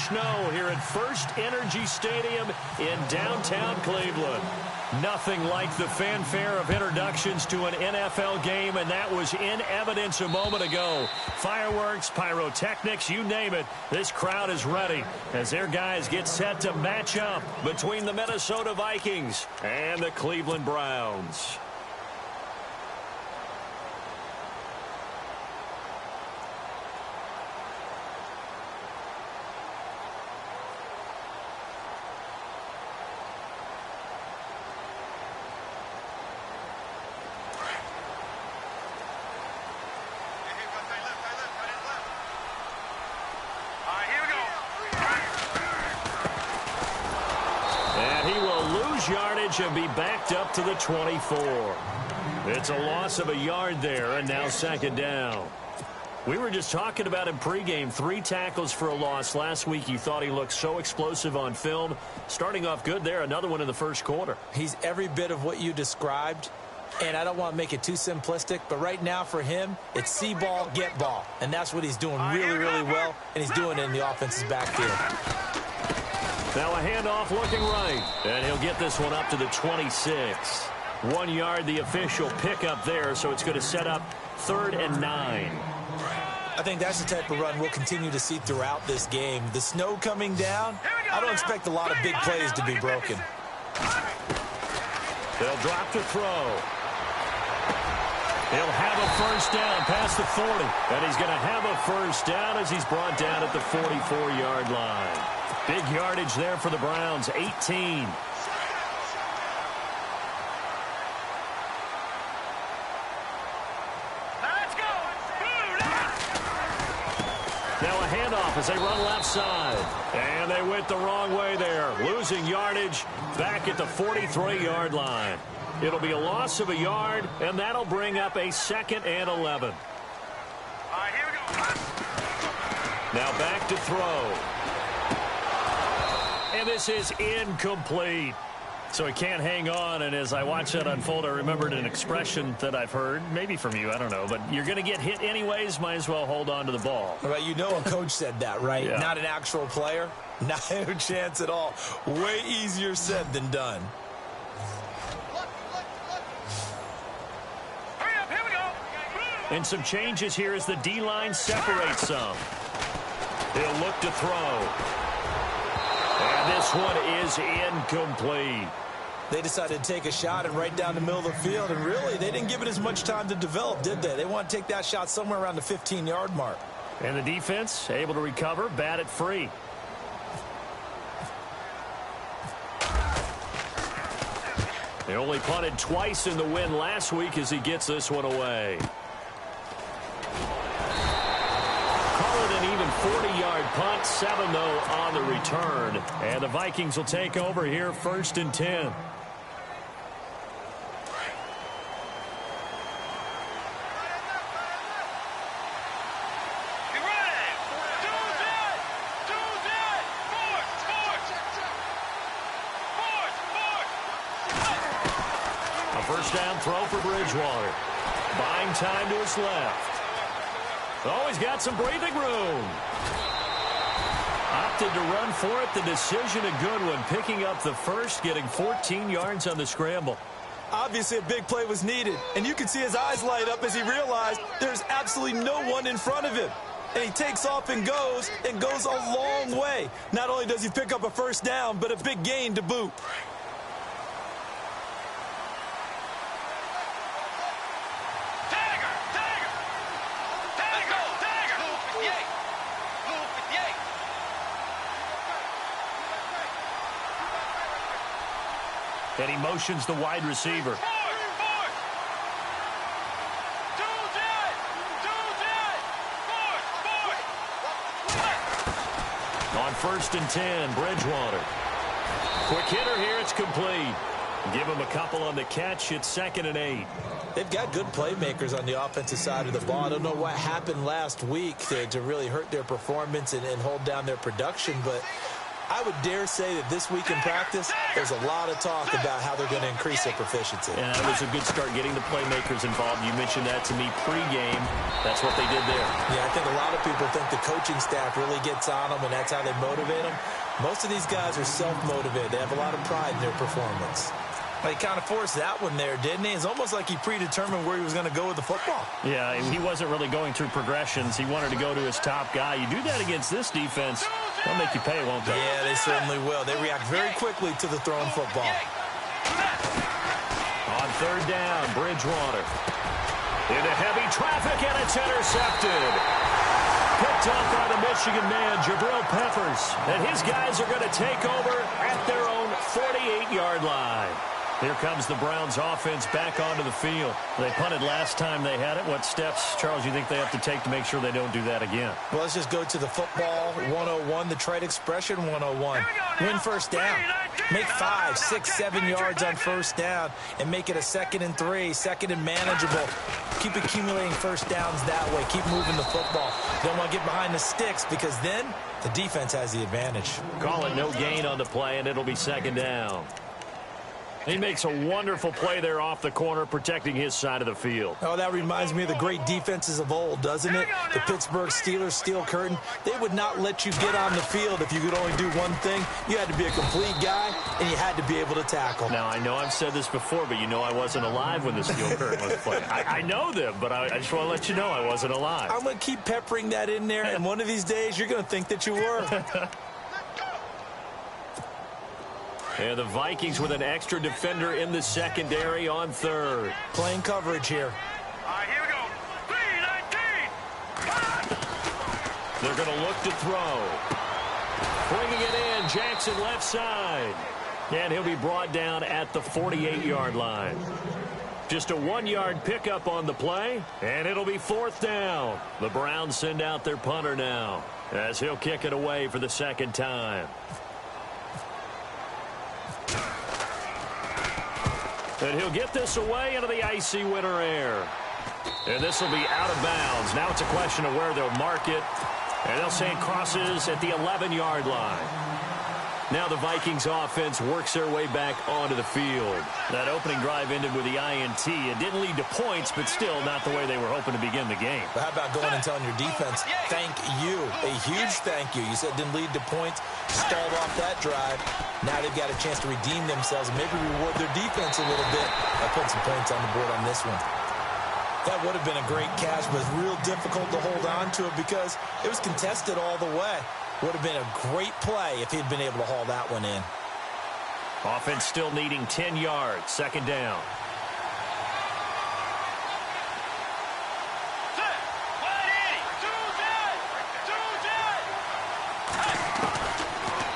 snow here at First Energy Stadium in downtown Cleveland. Nothing like the fanfare of introductions to an NFL game, and that was in evidence a moment ago. Fireworks, pyrotechnics, you name it. This crowd is ready as their guys get set to match up between the Minnesota Vikings and the Cleveland Browns. Yardage and be backed up to the 24. It's a loss of a yard there, and now second down. We were just talking about him pregame. 3 tackles for a loss. Last week you thought he looked so explosive on film. Starting off good there. Another one in the first quarter. He's every bit of what you described, and I don't want to make it too simplistic, but right now for him, it's see ball, get ball. And that's what he's doing really, really well, and he's doing it in the offense's backfield. Now a handoff looking right, and he'll get this one up to the 26. 1 yard, the official pickup there, so it's going to set up 3rd and 9. I think that's the type of run we'll continue to see throughout this game. The snow coming down, I don't expect a lot of big plays to be broken. They'll drop to throw. He'll have a first down past the 40, and he's going to have a first down as he's brought down at the 44-yard line. Big yardage there for the Browns, 18. Let's go. Now a handoff as they run left side. And they went the wrong way there. Losing yardage back at the 43-yard line. It'll be a loss of a yard, and that'll bring up a 2nd and 11. All right, here we go. Now back to throw. And this is incomplete. So he can't hang on, and as I watch that unfold, I remembered an expression that I've heard, maybe from you, I don't know, but you're going to get hit anyways, might as well hold on to the ball. Well, you know a coach said that, right? Yeah. Not an actual player. Not a chance at all. Way easier said than done. Hurry up, here we go. And some changes here as the D-line separates some. He'll look to throw. And this one is incomplete. They decided to take a shot and right down the middle of the field, and really, they didn't give it as much time to develop, did they? They want to take that shot somewhere around the 15-yard mark. And the defense able to recover, bat it free. They only punted twice in the win last week as he gets this one away. Call it an even 40-yard punt, 7 though on the return. And the Vikings will take over here 1st and 10. First down throw for Bridgewater. Buying time to his left. Oh, he's got some breathing room. Opted to run for it. The decision a good one. Picking up the first, getting 14 yards on the scramble. Obviously, a big play was needed, and you can see his eyes light up as he realized there's absolutely no one in front of him. And he takes off and goes a long way. Not only does he pick up a first down, but a big gain to boot. And he motions the wide receiver. On 1st and 10, Bridgewater. Quick hitter here, it's complete. Give him a couple on the catch, it's 2nd and 8. They've got good playmakers on the offensive side of the ball. I don't know what happened last week to really hurt their performance and hold down their production, but I would dare say that this week in practice, there's a lot of talk about how they're going to increase their proficiency. And that was a good start, getting the playmakers involved. You mentioned that to me pregame. That's what they did there. Yeah, I think a lot of people think the coaching staff really gets on them, and that's how they motivate them. Most of these guys are self-motivated. They have a lot of pride in their performance. He kind of forced that one there, didn't he? It's almost like he predetermined where he was going to go with the football. Yeah, he wasn't really going through progressions. He wanted to go to his top guy. You do that against this defense, they'll make you pay, won't they? Yeah, they certainly will. They react very quickly to the thrown football. On third down, Bridgewater. Into heavy traffic, and it's intercepted. Picked up by the Michigan man, Jabril Peppers. And his guys are going to take over at their own 48-yard line. Here comes the Browns offense back onto the field. They punted last time they had it. What steps, Charles, you think they have to take to make sure they don't do that again? Well, let's just go to the football 101, the trade expression 101. Win first down. Make 5, 6, 7 yards on first down and make it a 2nd and 3, 2nd and manageable. Keep accumulating first downs that way. Keep moving the football. Don't want to get behind the sticks because then the defense has the advantage. Call it no gain on the play, and it'll be 2nd down. He makes a wonderful play there off the corner, protecting his side of the field. Oh, that reminds me of the great defenses of old, doesn't it? The Pittsburgh Steelers, steel curtain. They would not let you get on the field if you could only do one thing. You had to be a complete guy, and you had to be able to tackle. Now, I know I've said this before, but you know I wasn't alive when the steel curtain was playing. I know them, but I just want to let you know I wasn't alive. I'm going to keep peppering that in there, and one of these days you're going to think that you were. And the Vikings with an extra defender in the secondary on third. Playing coverage here. All right, here we go. 3-19. They're going to look to throw. Bringing it in, Jackson left side. And he'll be brought down at the 48-yard line. Just a 1-yard pickup on the play, and it'll be 4th down. The Browns send out their punter now, as he'll kick it away for the 2nd time. And he'll get this away into the icy winter air. And this will be out of bounds. Now it's a question of where they'll mark it. And they'll say it crosses at the 11-yard line. Now the Vikings offense works their way back onto the field. That opening drive ended with the INT. It didn't lead to points, but still not the way they were hoping to begin the game. But how about going and telling your defense, thank you, a huge thank you. You said it didn't lead to points, stalled off that drive. Now they've got a chance to redeem themselves and maybe reward their defense a little bit by putting some points on the board on this one. That would have been a great catch, but it's real difficult to hold on to it because it was contested all the way. Would have been a great play if he'd been able to haul that one in. Offense still needing 10 yards. 2nd down.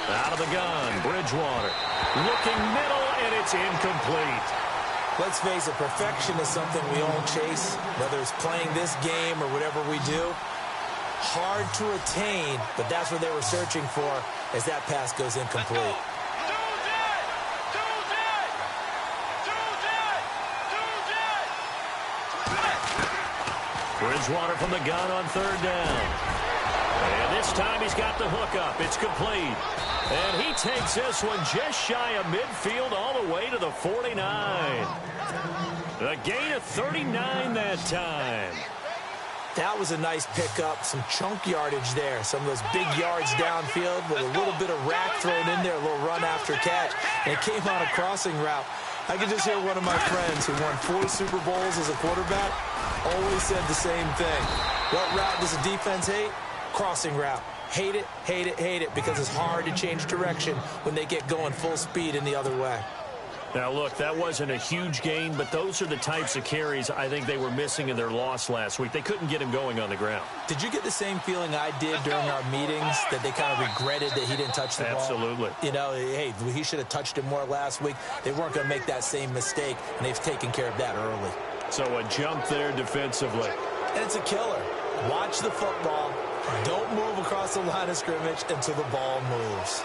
Out of the gun, Bridgewater. Looking middle, and it's incomplete. Let's face it, perfection is something we all chase, whether it's playing this game or whatever we do. Hard to attain, but that's what they were searching for as that pass goes incomplete. Bridgewater from the gun on 3rd down. And this time he's got the hook up. It's complete. And he takes this one just shy of midfield all the way to the 49. A gain of 39 that time. That was a nice pickup, some chunk yardage there. Some of those big yards downfield with a little bit of rack thrown in there, a little run after catch. And it came on a crossing route. I could just hear one of my friends who won 4 Super Bowls as a quarterback always said the same thing. What route does the defense hate? Crossing route. Hate it, hate it, hate it, because it's hard to change direction when they get going full speed in the other way. Now, look, that wasn't a huge gain, but those are the types of carries I think they were missing in their loss last week. They couldn't get him going on the ground. Did you get the same feeling I did during our meetings, that they kind of regretted that he didn't touch the ball? Absolutely. You know, hey, he should have touched it more last week. They weren't going to make that same mistake, and they've taken care of that early. So a jump there defensively. And it's a killer. Watch the football. Don't move across the line of scrimmage until the ball moves.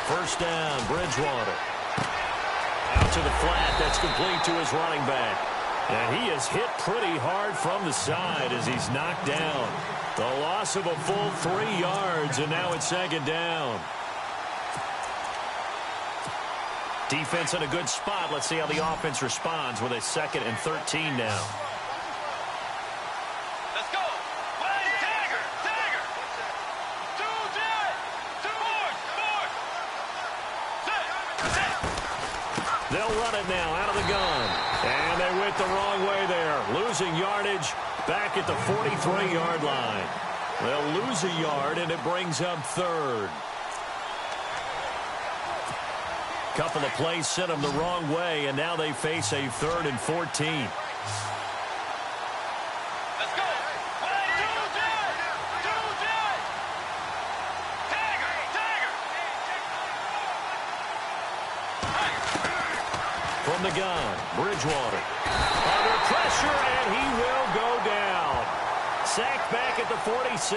First down, Bridgewater. Out to the flat. That's complete to his running back. And he is hit pretty hard from the side as he's knocked down. The loss of a full 3 yards, and now it's second down. Defense in a good spot. Let's see how the offense responds with a 2nd and 13 now. Let's go. Play dagger. Dagger. 2 dead. 2 more. 4. They'll run it now out of the gun. And they went the wrong way there. Losing yardage back at the 43-yard line. They'll lose a yard, and it brings up 3rd. Couple of plays sent them the wrong way, and now they face a 3rd and 14. Let's go. Play 2 dead. 2 dead. Dagger. Dagger. From the gun, Bridgewater. Under pressure, and he will go down. Sacked back at the 46.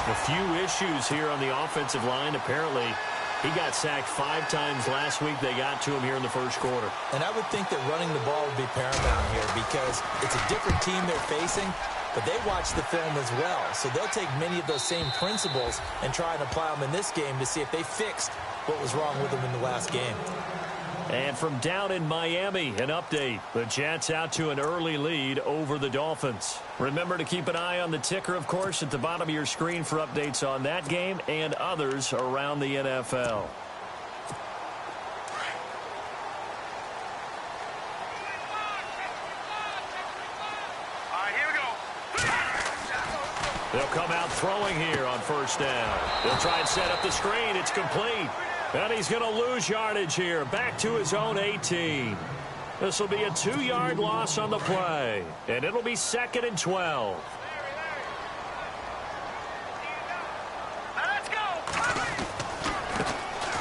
A few issues here on the offensive line. Apparently, he got sacked 5 times last week. They got to him here in the first quarter. And I would think that running the ball would be paramount here because it's a different team they're facing, but they watch the film as well. So they'll take many of those same principles and try and apply them in this game to see if they fixed what was wrong with them in the last game. And from down in Miami, an update. The Jets out to an early lead over the Dolphins. Remember to keep an eye on the ticker, of course, at the bottom of your screen for updates on that game and others around the NFL. Here we go. They'll come out throwing here on first down. They'll try and set up the screen. It's complete. And he's going to lose yardage here. Back to his own 18. This will be a 2-yard loss on the play. And it'll be 2nd and 12. Let's go.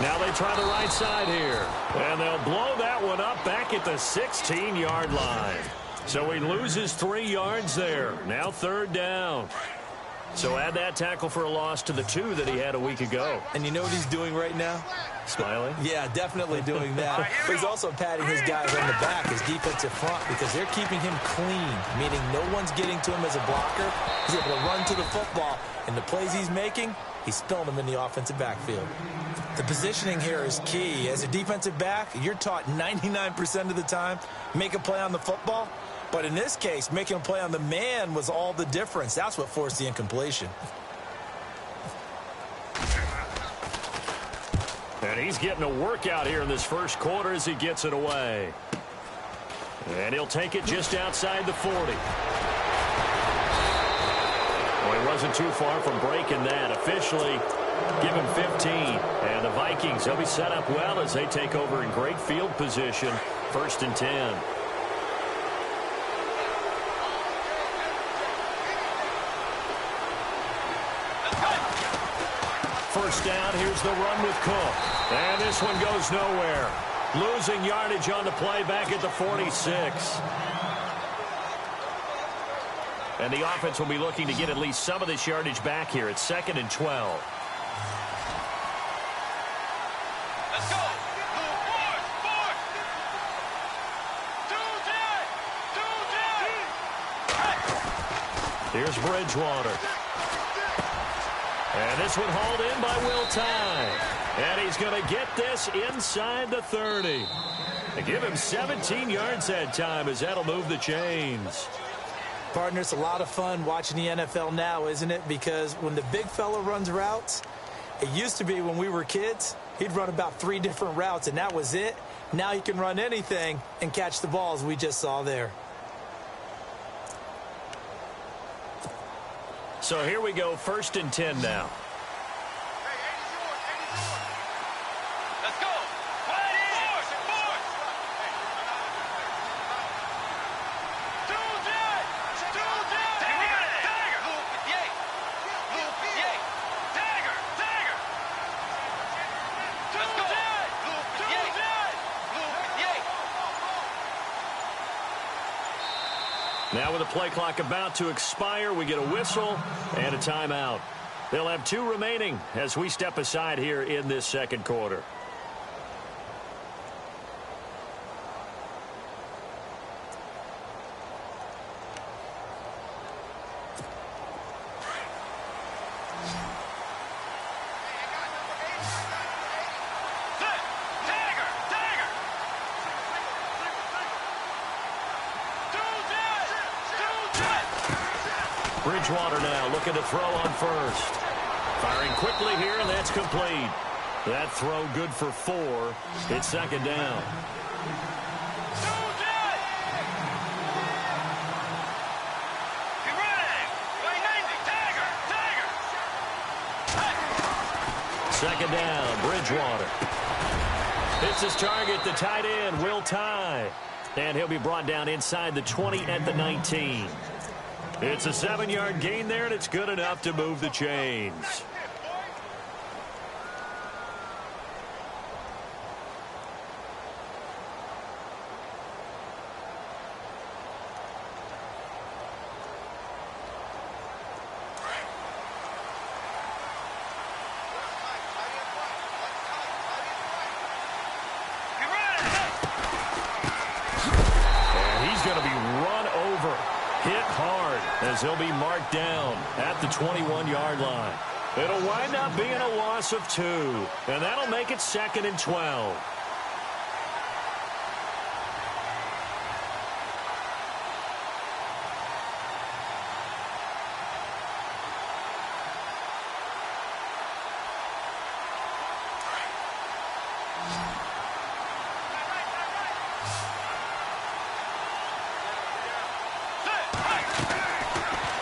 Now they try the right side here. And they'll blow that one up back at the 16-yard line. So he loses 3 yards there. Now 3rd down. So add that tackle for a loss to the 2 that he had a week ago. And you know what he's doing right now? Smiling? Yeah, definitely doing that. But he's also patting his guys on the back, his defensive front, because they're keeping him clean, meaning no one's getting to him as a blocker. He's able to run to the football, and the plays he's making, he's spilling them in the offensive backfield. The positioning here is key. As a defensive back, you're taught 99% of the time, make a play on the football. But in this case, making a play on the man was all the difference. That's what forced the incompletion. And he's getting a workout here in this first quarter as he gets it away. And he'll take it just outside the 40. Well, he wasn't too far from breaking that. Officially, give him 15. And the Vikings, they'll be set up well as they take over in great field position. 1st and 10. First down, here's the run with Cook. And this one goes nowhere. Losing yardage on the play back at the 46. And the offense will be looking to get at least some of this yardage back here. It's 2nd and 12. Let's go. Fourth. 2 dead. Here's Bridgewater. And this one hauled in by Will Tye. And he's going to get this inside the 30. They give him 17 yards that time as that'll move the chains. Partner, it's a lot of fun watching the NFL now, isn't it? Because when the big fella runs routes, it used to be when we were kids, he'd run about 3 different routes, and that was it. Now he can run anything and catch the balls we just saw there. So here we go, 1st and 10 now. Let's go. Fourth. 2 dead. 2 dead. Dagger. Dagger. Let's go. 2 dead. Now with the play clock about to expire, we get a whistle and a timeout. They'll have 2 remaining as we step aside here in this second quarter. Bridgewater now looking to throw on first. Firing quickly here, and that's complete. That throw good for 4. It's second down. Second down, Bridgewater. Hits his target, the tight end, Will Tye. And he'll be brought down inside the 20 at the 19. It's a 7-yard gain there, and it's good enough to move the chains. As he'll be marked down at the 21-yard line. It'll wind up being a loss of 2, and that'll make it 2nd and 12.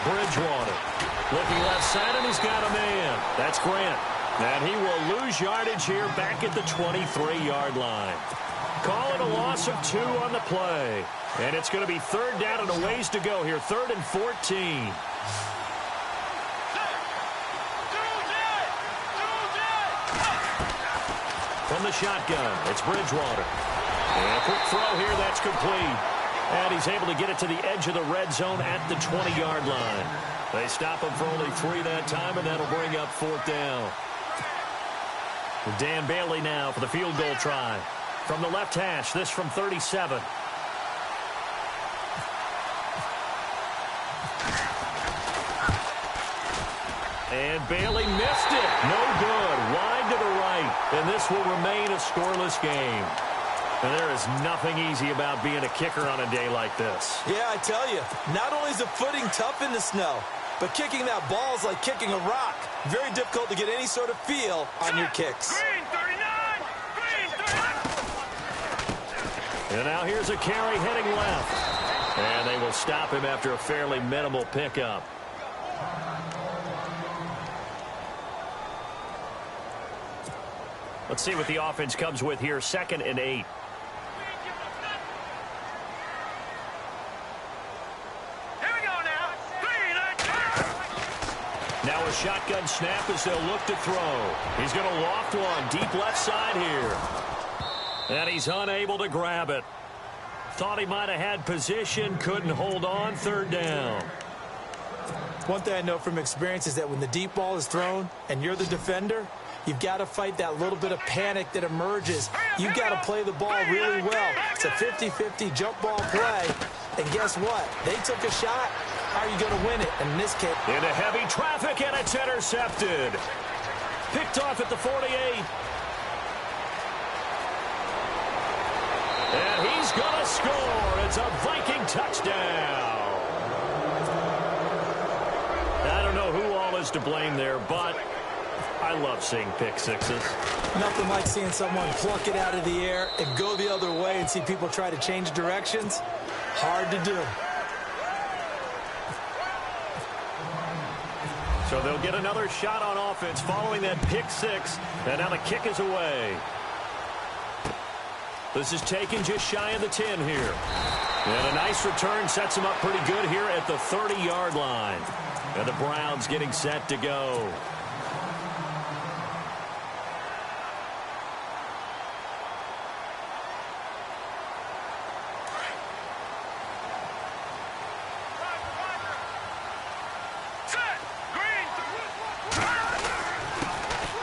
Bridgewater looking left side, and he's got a man. That's Grant. And he will lose yardage here back at the 23-yard line. Call it a loss of 2 on the play. And it's going to be 3rd down and a ways to go here. 3rd and 14. From the shotgun, it's Bridgewater. And a quick throw here, that's complete. And he's able to get it to the edge of the red zone at the 20-yard line. They stop him for only 3 that time, and that'll bring up 4th down. Dan Bailey now for the field goal try. From the left hash, this from 37. And Bailey missed it. No good. Wide to the right. And this will remain a scoreless game. And there is nothing easy about being a kicker on a day like this. Yeah, I tell you, not only is the footing tough in the snow, but kicking that ball is like kicking a rock. Very difficult to get any sort of feel on your kicks. Green 39! Green 39! And now here's a carry heading left. And they will stop him after a fairly minimal pickup. Let's see what the offense comes with here. 2nd and 8. Now a shotgun snap as they'll look to throw. He's going to loft one deep left side here. And he's unable to grab it. Thought he might have had position, couldn't hold on. 3rd down. One thing I know from experience is that when the deep ball is thrown and you're the defender, you've got to fight that little bit of panic that emerges. You've got to play the ball really well. It's a 50-50 jump ball play. And guess what? They took a shot. How are you going to win it? And in this case, into heavy traffic, and it's intercepted. Picked off at the 48. And he's going to score. It's a Viking touchdown. I don't know who all is to blame there, but I love seeing pick sixes. Nothing like seeing someone pluck it out of the air and go the other way and see people try to change directions. Hard to do. So they'll get another shot on offense following that pick six. And now the kick is away. This is taken just shy of the 10 here. And a nice return sets him up pretty good here at the 30-yard line. And the Browns getting set to go.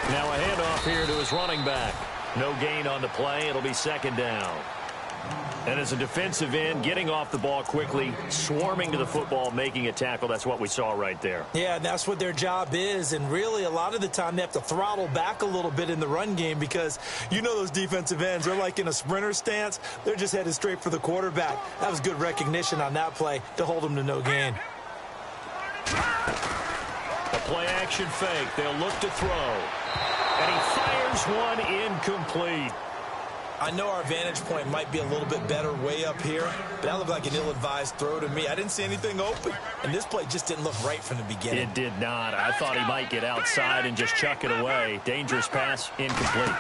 Now a handoff here to his running back. No gain on the play. It'll be 2nd down. And as a defensive end, getting off the ball quickly, swarming to the football, making a tackle. That's what we saw right there. Yeah, that's what their job is. And really, a lot of the time, they have to throttle back a little bit in the run game because you know those defensive ends, they're like in a sprinter stance. They're just headed straight for the quarterback. That was good recognition on that play to hold them to no gain. The play action fake. They'll look to throw. And he fires one incomplete. I know our vantage point might be a little bit better way up here, but that looked like an ill-advised throw to me. I didn't see anything open, and this play just didn't look right from the beginning. It did not. I thought he might get outside and just chuck it away. Dangerous pass, incomplete.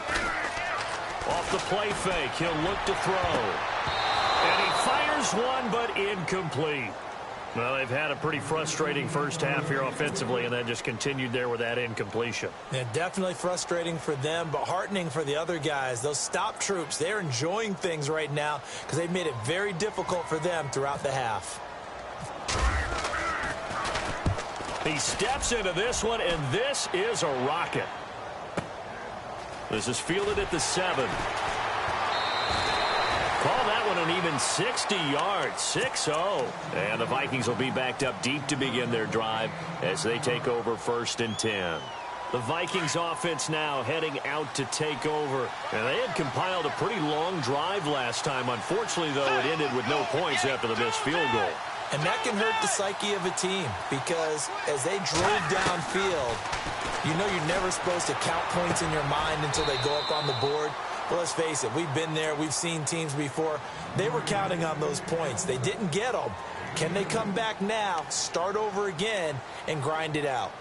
Off the play fake, he'll look to throw. And he fires one, but incomplete. Well, they've had a pretty frustrating first half here offensively, and then just continued there with that incompletion. Yeah, definitely frustrating for them, but heartening for the other guys. Those stop troops, they're enjoying things right now because they've made it very difficult for them throughout the half. He steps into this one, and this is a rocket. This is fielded at the 7. Call that one an even 60 yards, 6-0. And the Vikings will be backed up deep to begin their drive as they take over 1st and 10. The Vikings offense now heading out to take over. And they had compiled a pretty long drive last time. Unfortunately, though, it ended with no points after the missed field goal. And that can hurt the psyche of a team because as they drove downfield, you know you're never supposed to count points in your mind until they go up on the board. Well, let's face it, we've been there. We've seen teams before. They were counting on those points. They didn't get them. Can they come back now, start over again, and grind it out?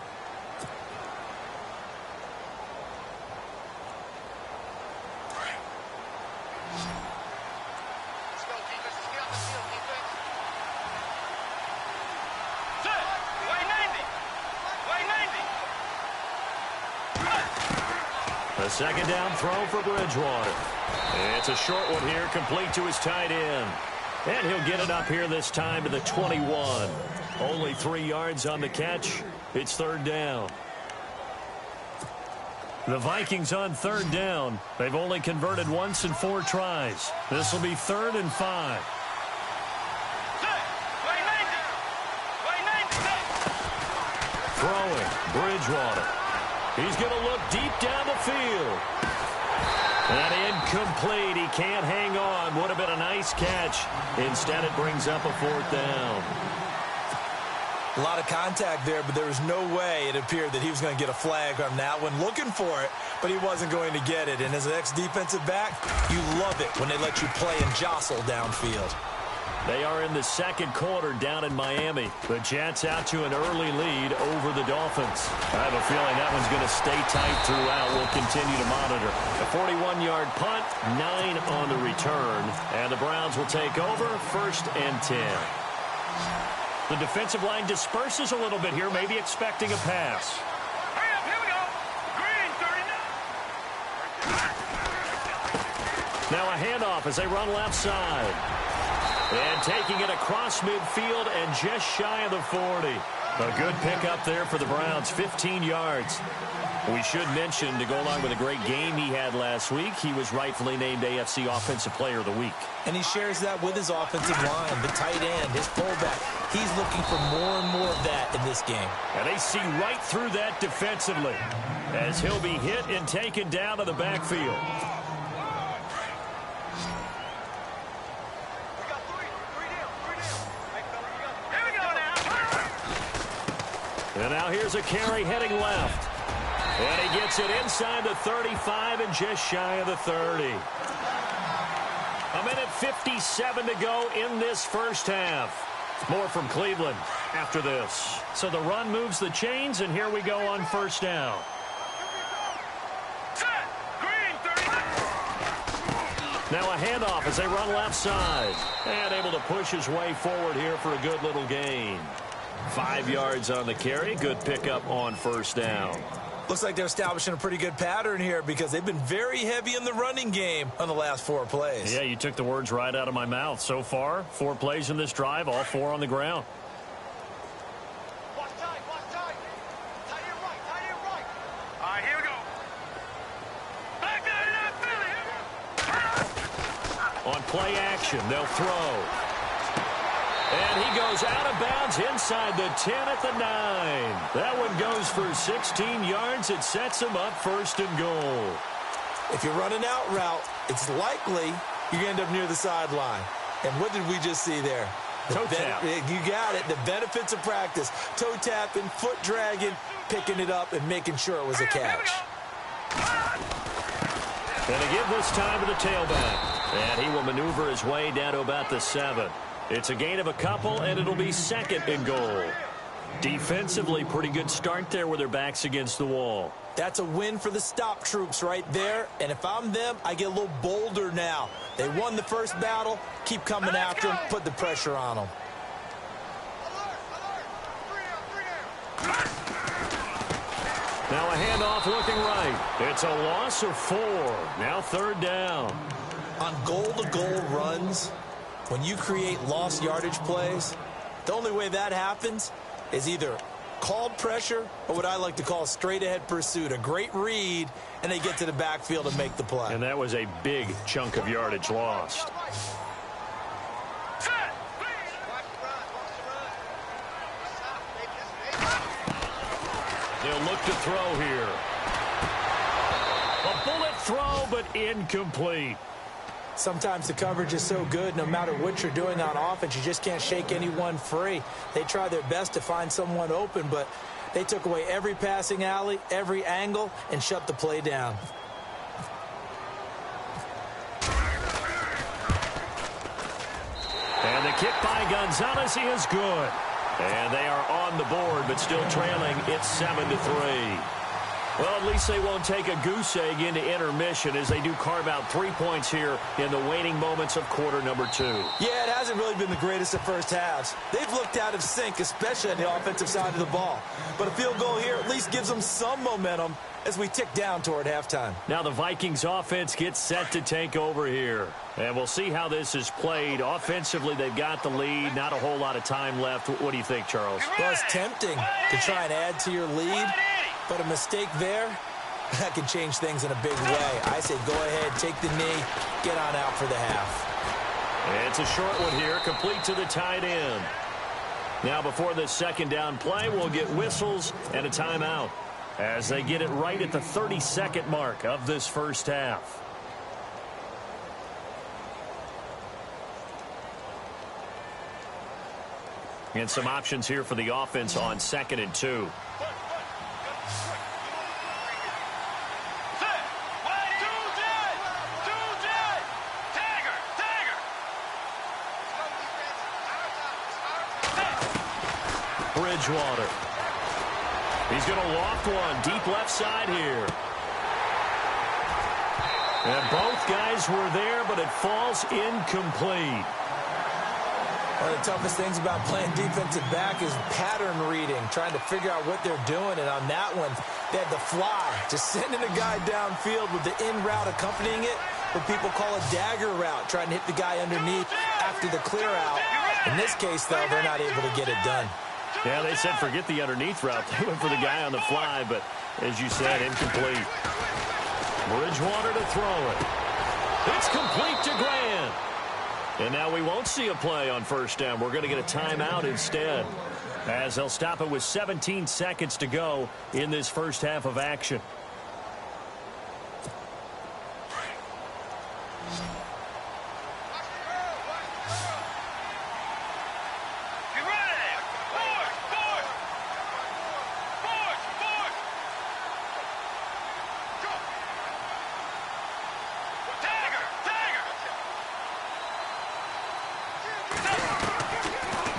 A second down throw for Bridgewater. It's a short one here, complete to his tight end. And he'll get it up here this time to the 21. Only 3 yards on the catch. It's 3rd down. The Vikings on 3rd down. They've only converted once in 4 tries. This will be 3rd and 5. Throwing, Bridgewater. He's going to look deep down the field. And incomplete. He can't hang on. Would have been a nice catch. Instead, it brings up a 4th down. A lot of contact there, but there was no way it appeared that he was going to get a flag on that one. Looking for it, but he wasn't going to get it. And as an ex-defensive back, you love it when they let you play and jostle downfield. They are in the 2nd quarter down in Miami. The Jets out to an early lead over the Dolphins. I have a feeling that one's going to stay tight throughout. We'll continue to monitor. A 41-yard punt, 9 on the return. And the Browns will take over 1st and 10. The defensive line disperses a little bit here, maybe expecting a pass. Hurry up, here we go. Green, 39. Now a handoff as they run left side. And taking it across midfield and just shy of the 40. A good pickup there for the Browns, 15 yards. We should mention, to go along with a great game he had last week, he was rightfully named AFC Offensive Player of the Week. And he shares that with his offensive line, the tight end, his fullback. He's looking for more and more of that in this game. And they see right through that defensively as he'll be hit and taken down to the backfield. And now here's a carry heading left. And he gets it inside the 35 and just shy of the 30. A minute 57 to go in this first half. More from Cleveland after this. So the run moves the chains, and here we go on 1st down. Now a handoff as they run left side. And able to push his way forward here for a good little gain. 5 yards on the carry. Good pickup on 1st down. Looks like they're establishing a pretty good pattern here because they've been very heavy in the running game on the last 4 plays. Yeah, you took the words right out of my mouth. So far, 4 plays in this drive, all 4 on the ground. Watch tight, watch tight. Tight and right, tight and right. All right, here we go. Back there, On play action, they'll throw. And he goes out of bounds inside the 10 at the 9. That one goes for 16 yards. It sets him up 1st and goal. If you run an out route, it's likely you're going to end up near the sideline. And what did we just see there? Toe tap. You got it. The benefits of practice. Toe tapping, foot dragging, picking it up, and making sure it was a catch. And to give this time to the tailback. And he will maneuver his way down to about the 7. It's a gain of a couple, and it'll be 2nd and goal. Defensively, pretty good start there with their backs against the wall. That's a win for the stop troops right there. And if I'm them, I get a little bolder now. They won the first battle. Keep coming after them. Put the pressure on them. Now a handoff looking right. It's a loss of 4. Now 3rd down. On goal-to-goal runs, when you create lost yardage plays, the only way that happens is either called pressure or what I like to call straight-ahead pursuit. A great read, and they get to the backfield and make the play. And that was a big chunk of yardage lost. They'll look to throw here. A bullet throw, but incomplete. Sometimes the coverage is so good, no matter what you're doing on offense, you just can't shake anyone free. They try their best to find someone open, but they took away every passing alley, every angle, and shut the play down. And the kick by Gonzalez is good. And they are on the board, but still trailing. It's 7-3. Well, at least they won't take a goose egg into intermission as they do carve out 3 points here in the waning moments of quarter number 2. Yeah, it hasn't really been the greatest of first halves. They've looked out of sync, especially on the offensive side of the ball. But a field goal here at least gives them some momentum as we tick down toward halftime. Now the Vikings offense gets set to take over here. And we'll see how this is played. Offensively, they've got the lead. Not a whole lot of time left. What do you think, Charles? Well, it's tempting to try and add to your lead. But a mistake there, that can change things in a big way. I say go ahead, take the knee, get on out for the half. It's a short one here, complete to the tight end. Now before this 2nd down play, we'll get whistles and a timeout as they get it right at the 32nd mark of this first half. And some options here for the offense on 2nd and 2. Bridgewater. He's going to loft one deep left side here. And both guys were there, but it falls incomplete. One of the toughest things about playing defensive back is pattern reading, trying to figure out what they're doing. And on that one, they had the fly, just sending a guy downfield with the in route accompanying it, what people call a dagger route, trying to hit the guy underneath after the clear out. In this case, though, they're not able to get it done. Yeah, they said forget the underneath route. They went for the guy on the fly, but as you said, incomplete. Bridgewater to throw it. It's complete to Grant. And now we won't see a play on 1st down. We're going to get a timeout instead, as they'll stop it with 17 seconds to go in this first half of action.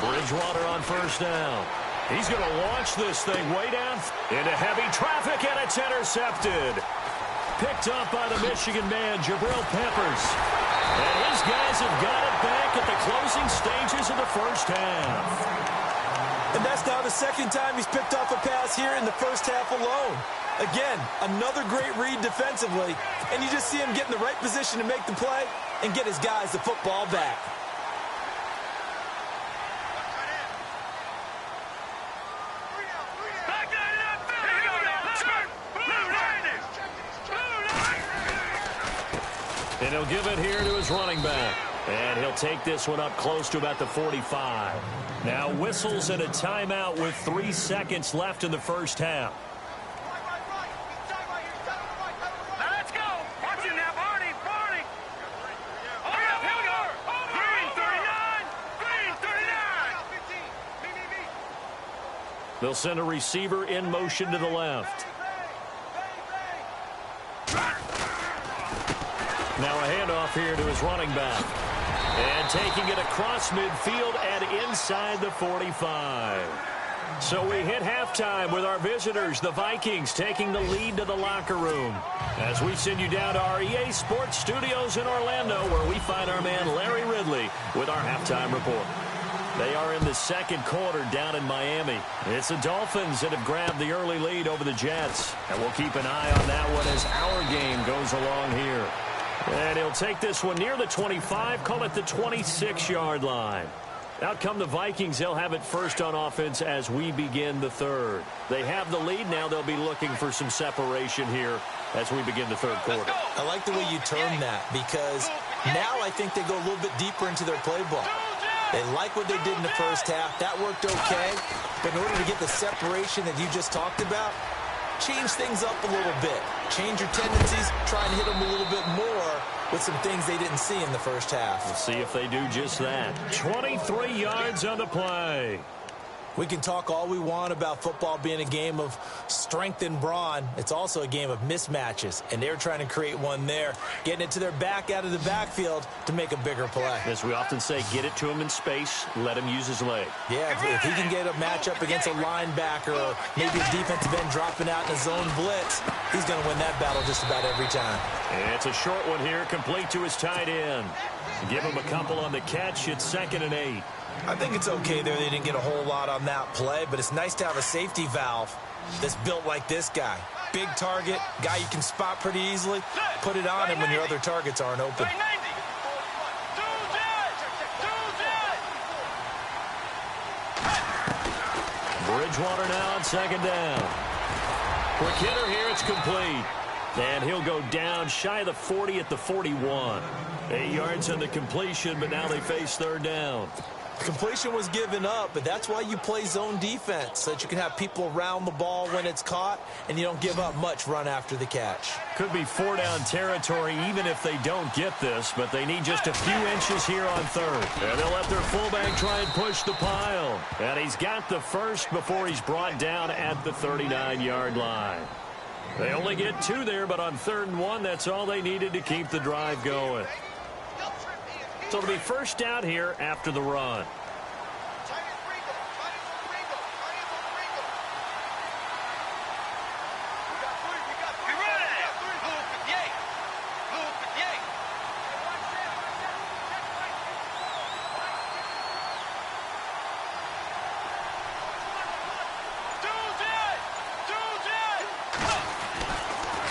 Bridgewater on 1st down. He's going to launch this thing way down into heavy traffic, and it's intercepted. Picked up by the Michigan man, Jabril Peppers. And his guys have got it back at the closing stages of the first half. And that's now the 2nd time he's picked off a pass here in the first half alone. Again, another great read defensively, and you just see him get in the right position to make the play and get his guys the football back. And he'll give it here to his running back. And he'll take this one up close to about the 45. Now whistles and a timeout with 3 seconds left in the first half. Let's go. Watch him now, Barney. Barney. Oh, yeah, here we go. Green 39. Green 39. They'll send a receiver in motion to the left. Now a handoff here to his running back. And taking it across midfield and inside the 45. So we hit halftime with our visitors, the Vikings, taking the lead to the locker room. As we send you down to our EA Sports Studios in Orlando, where we find our man Larry Ridley with our halftime report. They are in the second quarter down in Miami. It's the Dolphins that have grabbed the early lead over the Jets. And we'll keep an eye on that one as our game goes along here. And he'll take this one near the 25, call it the 26-yard line. Out come the Vikings. They'll have it first on offense as we begin the third. They have the lead now. They'll be looking for some separation here as we begin the third quarter. I like the way you term that, because now I think they go a little bit deeper into their playbook. They like what they did in the first half. That worked okay. But in order to get the separation that you just talked about, change things up a little bit. Change your tendencies. Try and hit them a little bit more with some things they didn't see in the first half. We'll see if they do just that. 23 yards on the play. We can talk all we want about football being a game of strength and brawn. It's also a game of mismatches, and they're trying to create one there, getting it to their back out of the backfield to make a bigger play. As we often say, get it to him in space, let him use his leg. Yeah, if he can get a matchup against a linebacker or maybe a defensive end dropping out in a zone blitz, he's going to win that battle just about every time. It's a short one here, complete to his tight end. Give him a couple on the catch. It's 2nd and 8. I think it's okay there. They didn't get a whole lot on that play, but it's nice to have a safety valve that's built like this guy. Big target, guy you can spot pretty easily. Put it on him when your other targets aren't open. Bridgewater now on 2nd down. Quick hitter here, it's complete. And he'll go down shy of the 40 at the 41. 8 yards on the completion, but now they face 3rd down. Completion was given up, but that's why you play zone defense, so that you can have people around the ball when it's caught, and you don't give up much run after the catch. Could be 4-down territory even if they don't get this, but they need just a few inches here on 3rd. And they'll let their fullback try and push the pile. And he's got the first before he's brought down at the 39-yard line. They only get 2 there, but on 3rd and 1, that's all they needed to keep the drive going. So it'll be first down here after the run.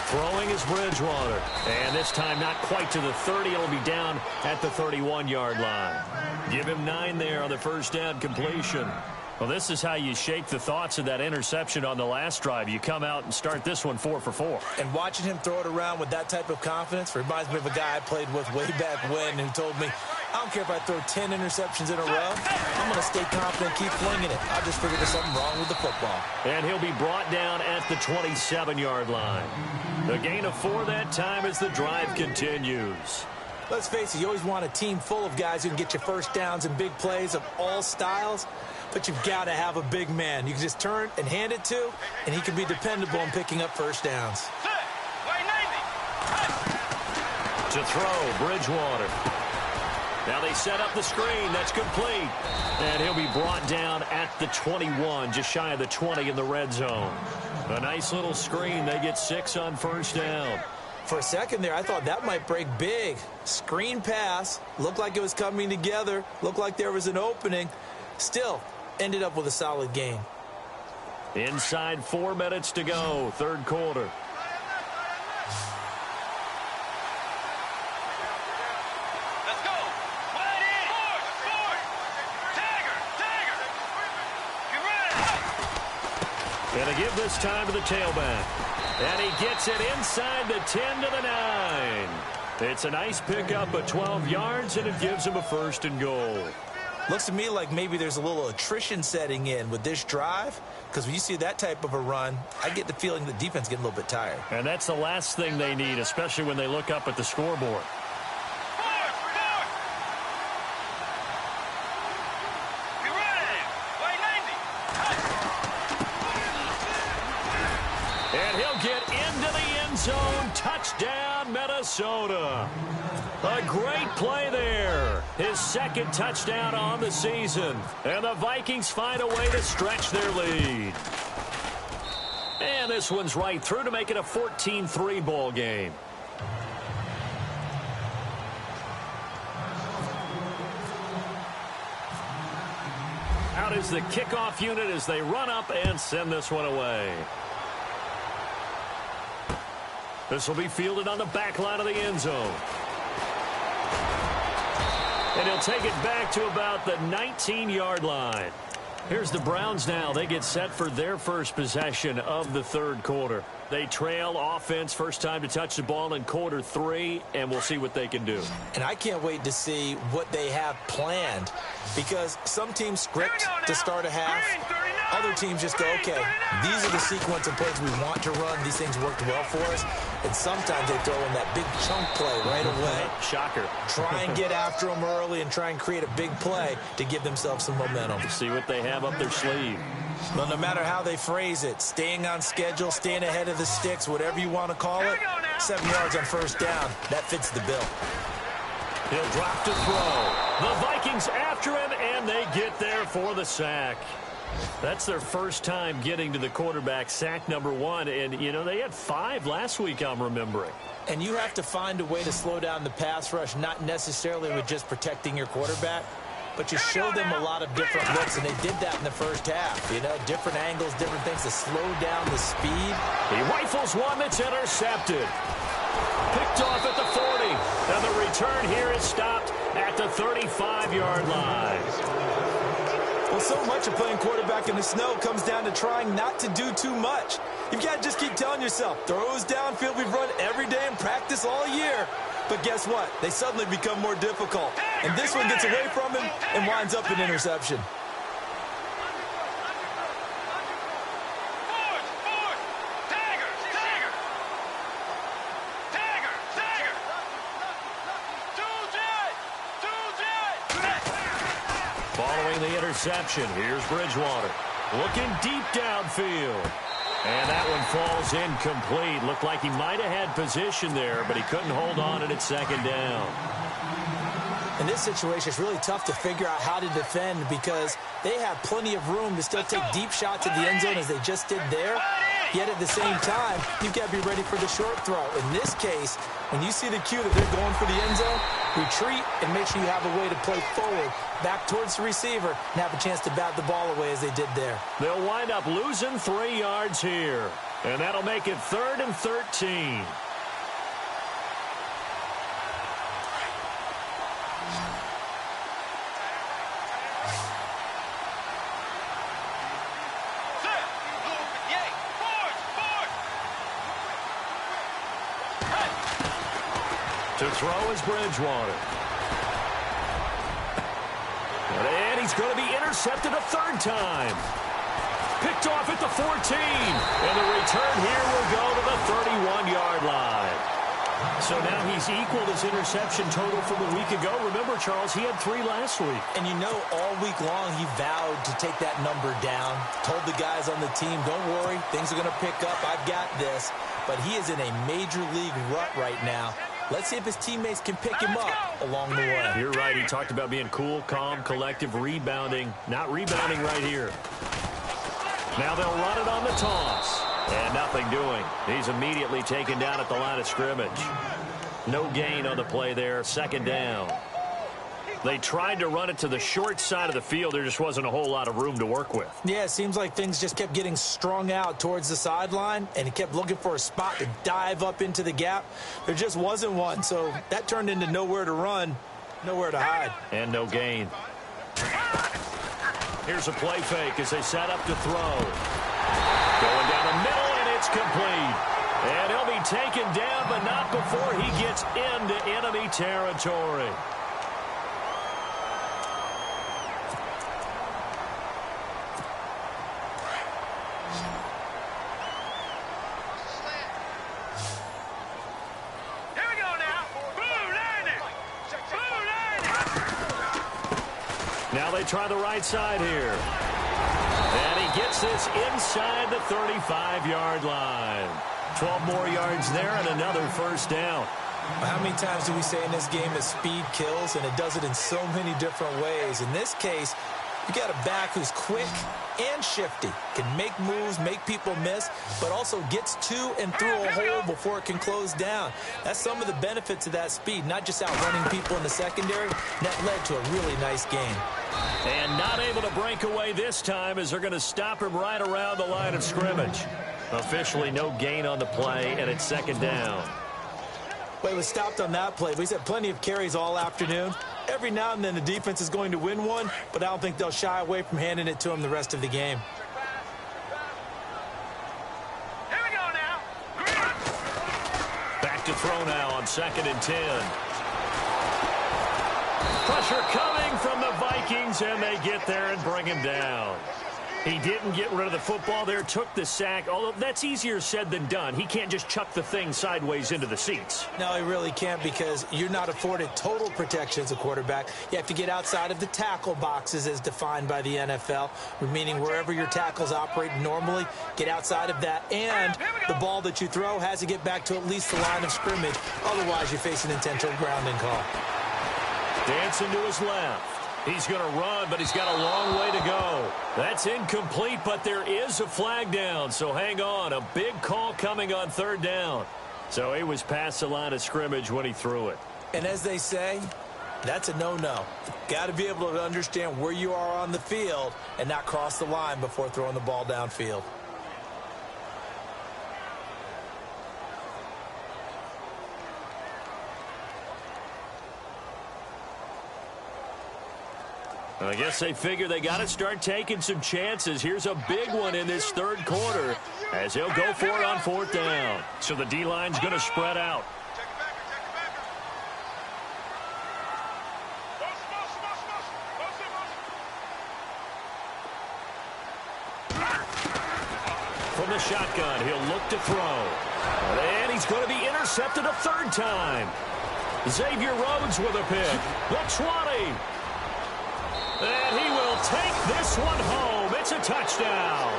Throwing is Bridgewater. And this time not quite to the 30. It'll be down at the 31-yard line. Give him 9 there on the first down completion. Well, this is how you shake the thoughts of that interception on the last drive. You come out and start this one 4 for 4. And watching him throw it around with that type of confidence reminds me of a guy I played with way back when who told me, I don't care if I throw 10 interceptions in a row. I'm going to stay confident, keep flinging it. I just figured there's something wrong with the football. And he'll be brought down at the 27-yard line. The gain of 4 that time as the drive continues. Let's face it, you always want a team full of guys who can get you first downs and big plays of all styles, but you've got to have a big man you can just turn and hand it to, and he can be dependable in picking up first downs. To throw, Bridgewater. Now they set up the screen. That's complete. And he'll be brought down at the 21, just shy of the 20 in the red zone. A nice little screen. They get 6 on first down. For a second there, I thought that might break big. Screen pass. Looked like it was coming together. Looked like there was an opening. Still, ended up with a solid game. Inside 4 minutes to go, 3rd quarter. Let's go. And a give this time to the tailback. And he gets it inside the 10 to the 9. It's a nice pickup of 12 yards, and it gives him a 1st and goal. Looks to me like maybe there's a little attrition setting in with this drive, because when you see that type of a run, I get the feeling the defense getting a little bit tired. And that's the last thing they need, especially when they look up at the scoreboard. He'll get into the end zone. Touchdown, Minnesota. A great play there. His second touchdown on the season. And the Vikings find a way to stretch their lead. And this one's right through to make it a 14-3 ball game. Out is the kickoff unit as they run up and send this one away. This will be fielded on the back line of the end zone. And he'll take it back to about the 19-yard line. Here's the Browns now. They get set for their first possession of the third quarter. They trail offense, first time to touch the ball in quarter 3, and we'll see what they can do. And I can't wait to see what they have planned, because some teams script to start a half. Other teams just go, okay, these are the sequence of plays we want to run. These things worked well for us. And sometimes they throw in that big chunk play right away. Shocker. Try and get after them early and try and create a big play to give themselves some momentum. See what they have up their sleeve. Well, no matter how they phrase it, staying on schedule, staying ahead of the sticks, whatever you want to call it, 7 yards on first down, that fits the bill. He'll drop to throw. The Vikings after him, and they get there for the sack. That's their first time getting to the quarterback, sack number 1. And, you know, they had 5 last week, I'm remembering. And you have to find a way to slow down the pass rush, not necessarily with just protecting your quarterback, but you show them a lot of different looks, and they did that in the first half. You know, different angles, different things to slow down the speed. He rifles one that's intercepted. Picked off at the 40. And the return here is stopped at the 35-yard line. Well, so much of playing quarterback in the snow comes down to trying not to do too much. You've got to just keep telling yourself, throws downfield we've run every day in practice all year. But guess what? They suddenly become more difficult. And this one gets away from him and winds up an interception. Following the interception, here's Bridgewater. Looking deep downfield. And that one falls incomplete. Looked like he might have had position there, but he couldn't hold on at second down. In this situation, it's really tough to figure out how to defend because they have plenty of room to still take deep shots at the end zone as they just did there. Yet at the same time, you've got to be ready for the short throw. In this case, when you see the cue that they're going for the end zone, retreat and make sure you have a way to play forward, back towards the receiver, and have a chance to bat the ball away as they did there. They'll wind up losing 3 yards here. And that'll make it 3rd and 13. To throw is Bridgewater. And he's going to be intercepted a 3rd time. Picked off at the 14. And the return here will go to the 31-yard line. So now he's equaled his interception total from a week ago. Remember, Charles, he had 3 last week. And you know, all week long he vowed to take that number down. Told the guys on the team, don't worry, things are going to pick up. I've got this. But he is in a major league rut right now. Let's see if his teammates can pick him up along the way. You're right. He talked about being cool, calm, collective, rebounding. Not rebounding right here. Now they'll run it on the toss. And nothing doing. He's immediately taken down at the line of scrimmage. No gain on the play there. 2nd down. They tried to run it to the short side of the field. There just wasn't a whole lot of room to work with. Yeah, it seems like things just kept getting strung out towards the sideline, and he kept looking for a spot to dive up into the gap. There just wasn't one, so that turned into nowhere to run, nowhere to hide. And no gain. Here's a play fake as they set up to throw. Going down the middle, and it's complete. And he'll be taken down, but not before he gets into enemy territory. Now they try the right side here. And he gets gets this inside the 35-yard line. 12 more yards there and another first down. How many times do we say in this game that speed kills, and it does it in so many different ways? In this case, you got a back who's quick and shifty, can make moves, make people miss, but also gets to and through a hole before it can close down. That's some of the benefits of that speed, not just outrunning people in the secondary. That led to a really nice game. And not able to break away this time as they're going to stop him right around the line of scrimmage. Officially no gain on the play, and it's second down. Well, he was stopped on that play, but he's had plenty of carries all afternoon. Every now and then the defense is going to win one, but I don't think they'll shy away from handing it to him the rest of the game. Here we go now. Back to throw now on 2nd and 10. Pressure coming from the Vikings, and they get there and bring him down. He didn't get rid of the football there, took the sack, although that's easier said than done. He can't just chuck the thing sideways into the seats. No, he really can't, because you're not afforded total protection as a quarterback. You have to get outside of the tackle boxes as defined by the NFL, meaning wherever your tackles operate normally, get outside of that, and the ball that you throw has to get back to at least the line of scrimmage. Otherwise, you face an intentional grounding call. Dancing to his left. He's going to run, but he's got a long way to go. That's incomplete, but there is a flag down, so hang on. A big call coming on 3rd down. So he was past the line of scrimmage when he threw it. And as they say, that's a no-no. Got to be able to understand where you are on the field and not cross the line before throwing the ball downfield. I guess they figure they got to start taking some chances. Here's a big one in this 3rd quarter as they'll go for it on 4th down. So the D-line's going to spread out. From the shotgun, he'll look to throw. And he's going to be intercepted a 3rd time. Xavier Rhodes with a pick. The 20. And he will take this one home. It's a touchdown.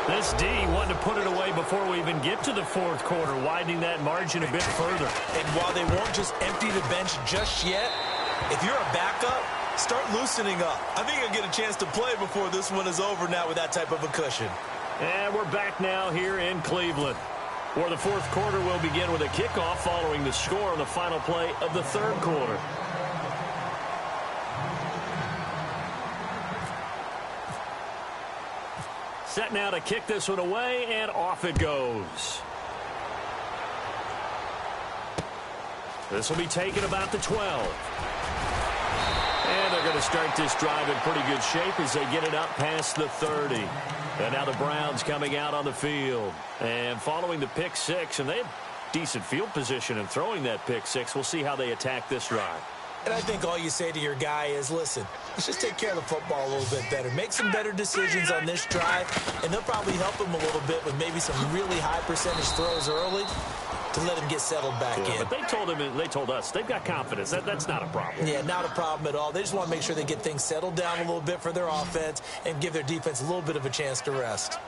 This D wanted to put it away before we even get to the 4th quarter, widening that margin a bit further. And while they won't just empty the bench just yet, if you're a backup, start loosening up. I think you'll get a chance to play before this one is over now with that type of a cushion. And we're back now here in Cleveland, where the 4th quarter will begin with a kickoff following the score on the final play of the 3rd quarter. Set now to kick this one away, and off it goes. This will be taken about the 12. And they're going to start this drive in pretty good shape as they get it up past the 30. And now the Browns coming out on the field. And following the pick 6, and they have decent field position in throwing that pick 6. We'll see how they attack this drive. And I think all you say to your guy is, listen, let's just take care of the football a little bit better. Make some better decisions on this drive, and they'll probably help him a little bit with maybe some really high percentage throws early to let him get settled back in. But they told us they've got confidence. That's not a problem. Yeah, not a problem at all. They just want to make sure they get things settled down a little bit for their offense and give their defense a little bit of a chance to rest.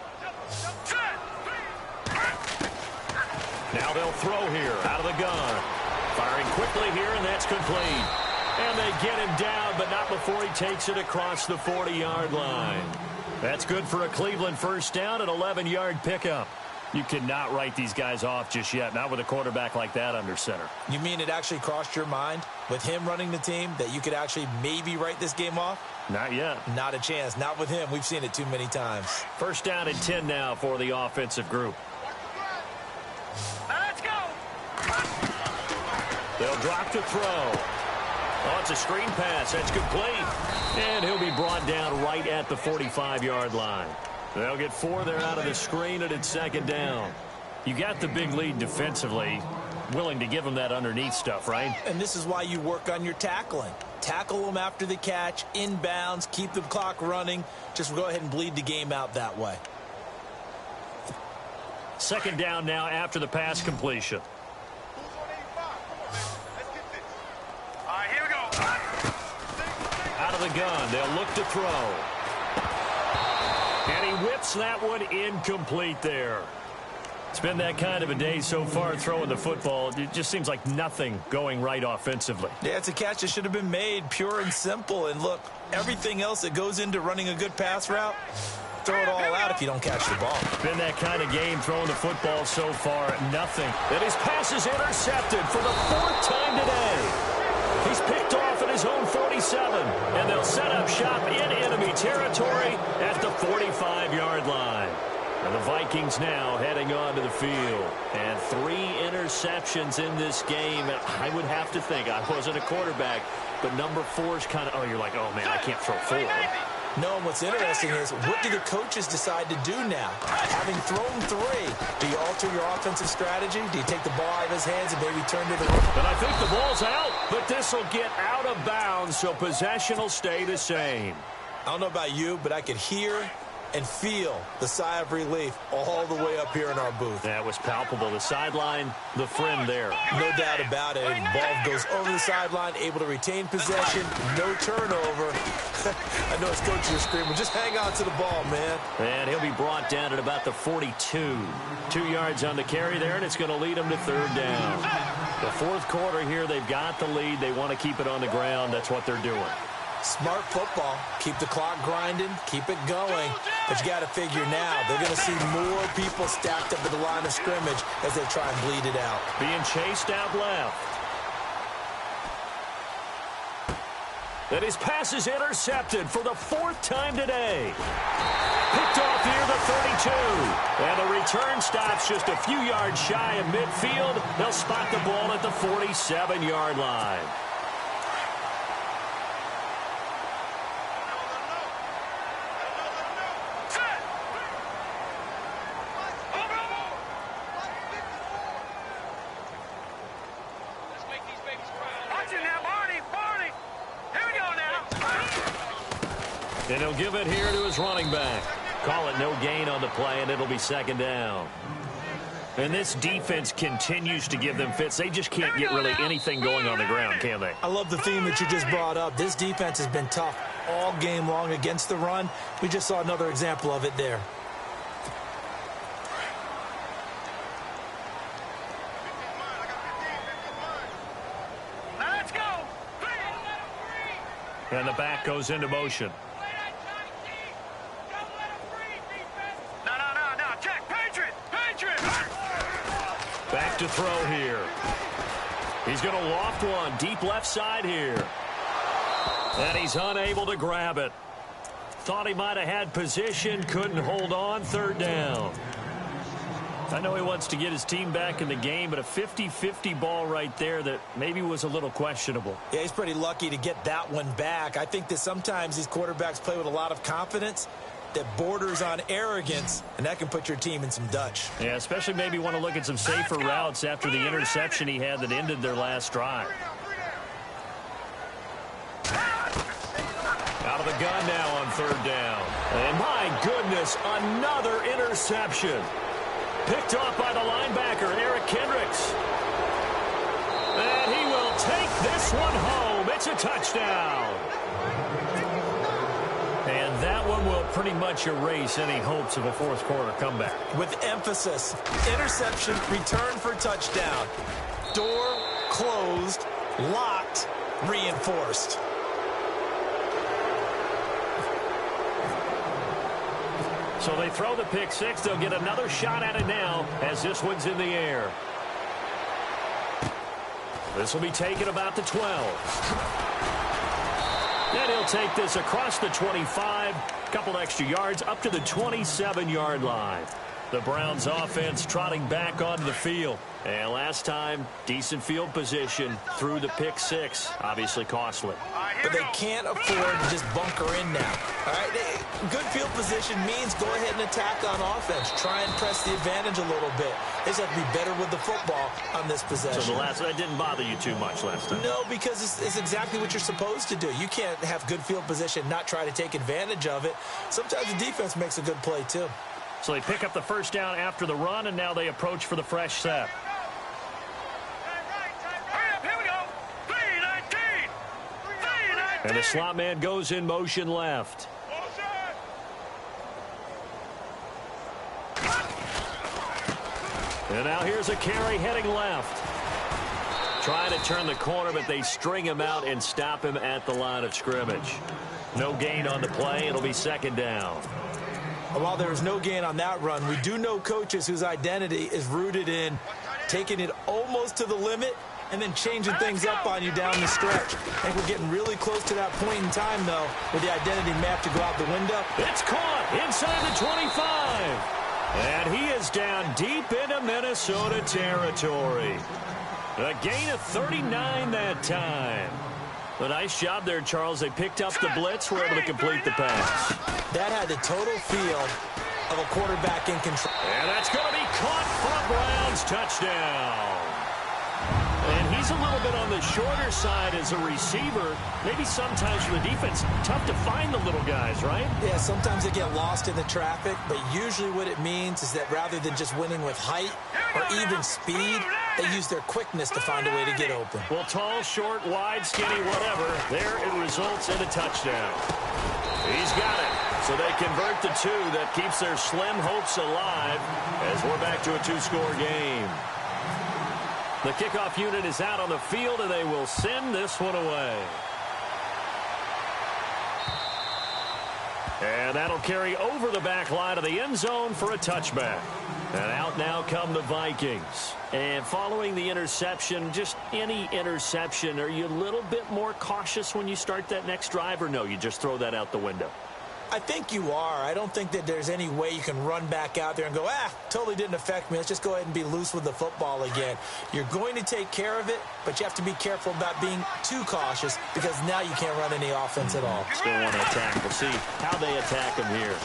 Now they'll throw here out of the gun. Firing quickly here, and that's complete. And they get him down, but not before he takes it across the 40-yard line. That's good for a Cleveland first down, an 11-yard pickup. You cannot write these guys off just yet, not with a quarterback like that under center. You mean it actually crossed your mind with him running the team that you could actually maybe write this game off? Not yet. Not a chance. Not with him. We've seen it too many times. First down and 10 now for the offensive group. Let's go. They'll drop to throw. Oh, it's a screen pass. That's complete. And he'll be brought down right at the 45-yard line. They'll get 4 there out of the screen, and it's second down. You got the big lead defensively. Willing to give them that underneath stuff, right? And this is why you work on your tackling. Tackle them after the catch, inbounds, keep the clock running. Just go ahead and bleed the game out that way. Second down now after the pass completion. All right, here we go. Out of the gun, they'll look to throw. And he whips that one incomplete there. It's been that kind of a day so far throwing the football. It just seems like nothing going right offensively. Yeah, it's a catch that should have been made, pure and simple. And look, everything else that goes into running a good pass route, throw it all out if you don't catch the ball. Been that kind of game throwing the football so far, nothing. And his pass is intercepted for the 4th time today. He's picked off at his own 47, and they'll set up shop in enemy territory at the 45-yard line. And the Vikings now heading onto the field. And 3 interceptions in this game. I would have to think, I wasn't a quarterback, but number 4 is kind of, oh, you're like, oh, man, I can't throw 4. No, and what's interesting is, what do the coaches decide to do now? Having thrown 3, do you alter your offensive strategy? Do you take the ball out of his hands and maybe turn to the run? But I think the ball's out, but this will get out of bounds, so possession will stay the same. I don't know about you, but I could hear and feel the sigh of relief all the way up here in our booth. That was palpable. The sideline, the friend there. No doubt about it. Ball goes over the sideline, able to retain possession, no turnover. I know his coaches are screaming, just hang on to the ball, man. And he'll be brought down at about the 42. 2 yards on the carry there, and it's going to lead him to 3rd down. The 4th quarter here, they've got the lead. They want to keep it on the ground. That's what they're doing. Smart football. Keep the clock grinding. Keep it going. But you got to figure now, they're going to see more people stacked up at the line of scrimmage as they try and bleed it out. Being chased out left. And his pass is intercepted for the 4th time today. Picked off near the 32. And the return stops just a few yards shy of midfield. They'll spot the ball at the 47-yard line. And he'll give it here to his running back. Call it no gain on the play, and it'll be 2nd down. And this defense continues to give them fits. They just can't get really anything going on the ground, can they? I love the theme that you just brought up. This defense has been tough all game long against the run. We just saw another example of it there. Let's go. And the back goes into motion. Back to throw here. He's going to loft one deep left side here. And he's unable to grab it. Thought he might have had position, couldn't hold on. 3rd down. I know he wants to get his team back in the game, but a 50-50 ball right there that maybe was a little questionable. Yeah, he's pretty lucky to get that one back. I think that sometimes these quarterbacks play with a lot of confidence that borders on arrogance, and that can put your team in some Dutch. Yeah, especially maybe want to look at some safer routes after the interception he had that ended their last drive. Out of the gun now on 3rd down. And my goodness, another interception. Picked off by the linebacker, Eric Kendricks. And he will take this one home. It's a touchdown. And that one will pretty much erase any hopes of a 4th quarter comeback. With emphasis, interception, return for touchdown. Door closed, locked, reinforced. So they throw the pick 6. They'll get another shot at it now as this one's in the air. This will be taken about the 12. And he'll take this across the 25, couple extra yards up to the 27-yard line. The Browns offense trotting back onto the field. And last time, decent field position through the pick 6. Obviously costly. But they can't afford to just bunker in now. All right, good field position means go ahead and attack on offense. Try and press the advantage a little bit. They just have to be better with the football on this possession. So that didn't bother you too much last time? No, because it's exactly what you're supposed to do. You can't have good field position, not try to take advantage of it. Sometimes the defense makes a good play, too. So they pick up the 1st down after the run, and now they approach for the fresh set. And the slot man goes in motion left. And now here's a carry heading left. Trying to turn the corner, but they string him out and stop him at the line of scrimmage. No gain on the play. It'll be second down. While there was no gain on that run, we do know coaches whose identity is rooted in taking it almost to the limit and then changing things up on you down the stretch. I think we're getting really close to that point in time, though, with the identity map to go out the window. It's caught inside the 25. And he is down deep into Minnesota territory. A gain of 39 that time. A nice job there, Charles. They picked up the blitz, were able to complete the pass. That had the total feel of a quarterback in control. And that's going to be caught for a Browns touchdown. And he's a little bit on the shorter side as a receiver. Maybe sometimes for the defense, tough to find the little guys, right? Yeah, sometimes they get lost in the traffic, but usually what it means is that rather than just winning with height or even speed, they use their quickness to find a way to get open. Well, tall, short, wide, skinny, whatever, there it results in a touchdown. He's got it. So they convert the two. That keeps their slim hopes alive as we're back to a two-score game. The kickoff unit is out on the field, and they will send this one away. And that'll carry over the back line of the end zone for a touchback. And out now come the Vikings. And following the interception, just any interception, are you a little bit more cautious when you start that next drive, or no, you just throw that out the window? I think you are. I don't think that there's any way you can run back out there and go, totally didn't affect me. Let's just go ahead and be loose with the football again. You're going to take care of it, but you have to be careful about being too cautious because now you can't run any offense at all. Still want to attack. We'll see how they attack him here.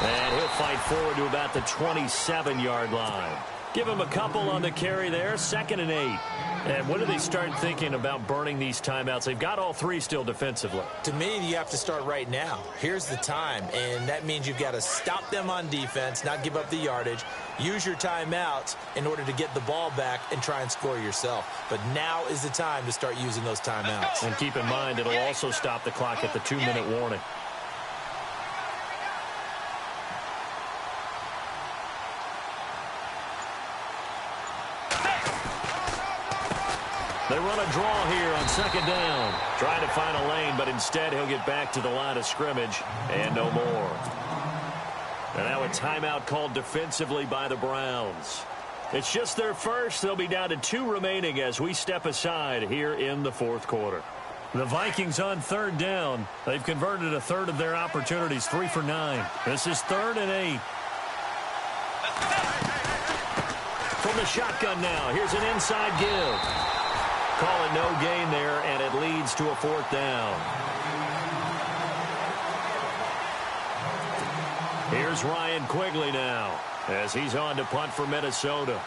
And he'll fight forward to about the 27-yard line. Give him a couple on the carry there, 2nd and 8. And when do they start thinking about burning these timeouts? They've got all three still defensively. To me, you have to start right now. Here's the time, and that means you've got to stop them on defense, not give up the yardage, use your timeouts in order to get the ball back and try and score yourself. But now is the time to start using those timeouts. And keep in mind, it'll also stop the clock at the 2-minute warning. They run a draw here on 2nd down. Trying to find a lane, but instead he'll get back to the line of scrimmage and no more. And now a timeout called defensively by the Browns. It's just their first. They'll be down to 2 remaining as we step aside here in the 4th quarter. The Vikings on 3rd down. They've converted a third of their opportunities, 3 for 9. This is 3rd and 8. From the shotgun now, here's an inside give. Call it no gain there, and it leads to a 4th down. Here's Ryan Quigley now as he's on to punt for Minnesota.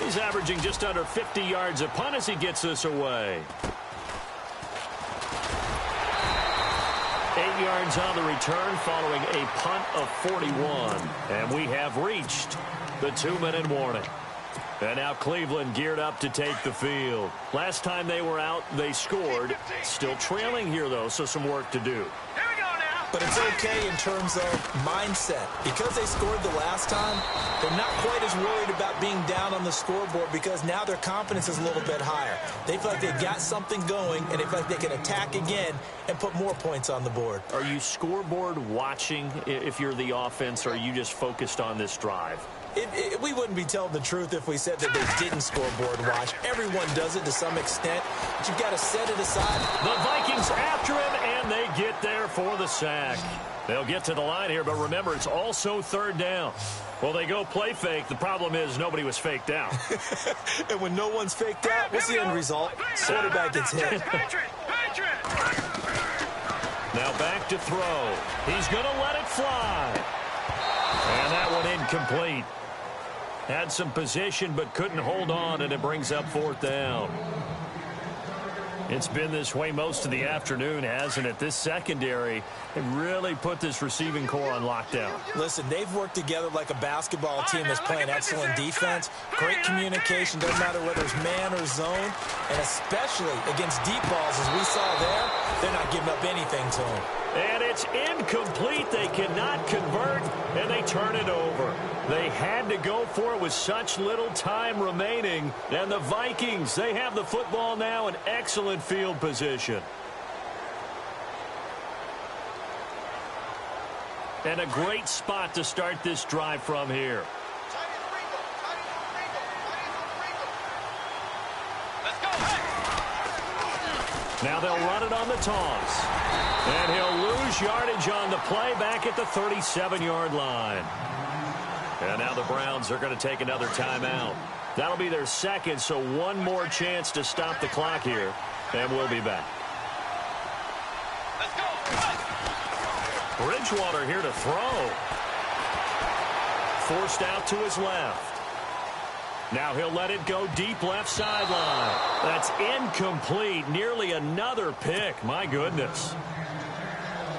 He's averaging just under 50 yards a punt as he gets this away. 8 yards on the return following a punt of 41. And we have reached the 2-minute warning. And now Cleveland geared up to take the field. Last time they were out, they scored. Still trailing here, though, so some work to do. But it's okay in terms of mindset. Because they scored the last time, they're not quite as worried about being down on the scoreboard because now their confidence is a little bit higher. They feel like they've got something going, and they feel like they can attack again and put more points on the board. Are you scoreboard watching if you're the offense, or are you just focused on this drive? We wouldn't be telling the truth if we said that they didn't scoreboard watch. Everyone does it to some extent, but you've got to set it aside. The Vikings after him, and they get there for the sack. They'll get to the line here, but remember, it's also 3rd down. Well, they go play fake. The problem is nobody was faked out. And when no one's faked out, what's the end result? Quarterback gets hit. Now back to throw. He's going to let it fly. And that one incomplete. Had some position but couldn't hold on, and it brings up fourth down. It's been this way most of the afternoon, hasn't it? This secondary, they really put this receiving core on lockdown. Listen, they've worked together like a basketball team that's playing excellent defense. Great communication, doesn't matter whether it's man or zone. And especially against deep balls, as we saw there, they're not giving up anything to them. And it's incomplete. They cannot convert, and they turn it over. They had to go for it with such little time remaining. And the Vikings, they have the football now in excellent field position. And a great spot to start this drive from here. Now they'll run it on the toss. And he'll lose yardage on the play back at the 37-yard line. And now the Browns are going to take another timeout. That'll be their second, so one more chance to stop the clock here. And we'll be back. Let's go. Bridgewater here to throw. Forced out to his left. Now he'll let it go deep left sideline. That's incomplete. Nearly another pick. My goodness.